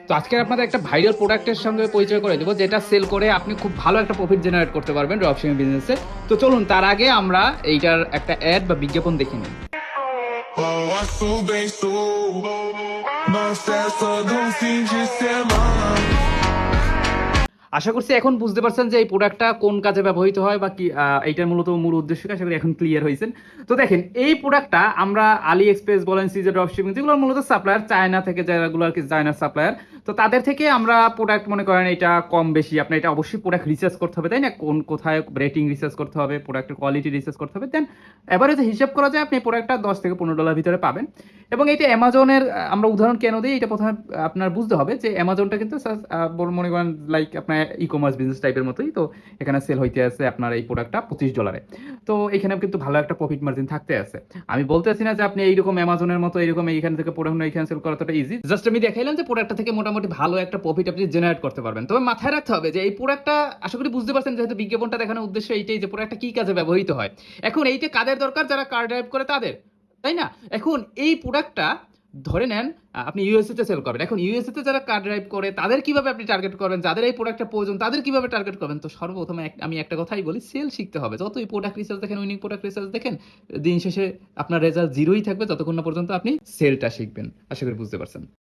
তো আজকে আপনাদের একটা ভাইরাল প্রোডাক্টের সঙ্গে পরিচয় করে দেবো, যেটা সেল করে আপনি খুব ভালো একটা প্রফিট জেনারেট করতে পারবেন ড্রপশিপিং বিজনেসে। তো চলুন তার আগে আমরা এইটার একটা অ্যাড বা বিজ্ঞাপন দেখে নিই। Oh, sou bem sou. Mas essa não finge ser mãe. আশা করছি এখন বুঝতে পারছেন যে এই প্রোডাক্টটা কোন কাজে ব্যবহৃত হয় বা কি এইটার মূলত মূল উদ্দেশ্য কি। আশা করি এখন ক্লিয়ার হয়েছেন। তো দেখেন, এই প্রোডাক্টটা আমরা আলি এক্সপ্রেস বলেন, সিজে ড্রপশিপিং, যেগুলো মূলত সাপ্লায়ার চায়না থেকে, যেগুলো আর কি চায়নার সাপ্লায়ার, তো তাদের থেকে আমরা প্রোডাক্ট মনে করেন এটা কম বেশি আপনি এটা অবশ্যই প্রোডাক্ট রিসার্চ করতে হবে, তাই না? কোন কোথায় রেটিং রিসার্চ করতে হবে, প্রোডাক্টের কোয়ালিটি রিসার্চ করতে হবে, দেন এভারেজে হিসাব করা যায় আপনি প্রোডাক্টটা $10 থেকে $15 ভিতরে পাবেন। এবং এটা অ্যামাজনের আমরা উদাহরণ কেন দিই, এটা প্রথমে আপনার বুঝতে হবে যে অ্যামাজনটা কিন্তু মনে করেন লাইক আপনার ই কমার্স বিজনেস টাইপের মতোই। তো এখানে সেল হইতে আছে আপনার এই প্রোডাক্টটা $25। তো এখানে কিন্তু ভালো একটা প্রফিট মার্জিন থাকতে আছে। আমি বলতেছি না যে আপনি এইরকম অ্যামাজনের মতো এইরকম এইখান থেকে প্রোডাক্ট এইখানে সেল করাটা ইজি, জাস্ট আমি দেখাইলাম যে প্রোডাক্টটা থেকে মোটামুটি ভালো একটা প্রফিট আপনি জেনারেট করতে পারবেন। তবে মাথায় রাখতে হবে যে এই প্রোডাক্টটা, আশা করি বুঝতে পারছেন, যেহেতু বিজ্ঞাপনটা দেখানোর উদ্দেশ্য এইটাই যে প্রোডাক্টটা কি কাজে ব্যবহৃত হয়। এখন এইটা কাদের দরকার? যারা কার ড্রাইভ করে তাদের, তাই না? এখন এই প্রোডাক্টটা ধরে নেন আপনি ইউএসএ তে সেল করবেন। এখন ইউএসএ তে যারা কার ড্রাইভ করে তাদের কিভাবে আপনি টার্গেট করবেন, যাদের এই প্রোডাক্টটা প্রয়োজন তাদের কিভাবে টার্গেট করবেন? তো সর্বপ্রথমে আমি একটা কথাই বলি, সেল শিখতে হবে। যতই প্রোডাক্ট রিসার্চ দেখেন, উইনিং প্রোডাক্ট রিসার্চ দেখেন, দিন শেষে আপনার রেজাল্ট জিরোই থাকবে যতক্ষণ না পর্যন্ত আপনি সেলটা শিখবেন। আশা করি বুঝতে পারছেন।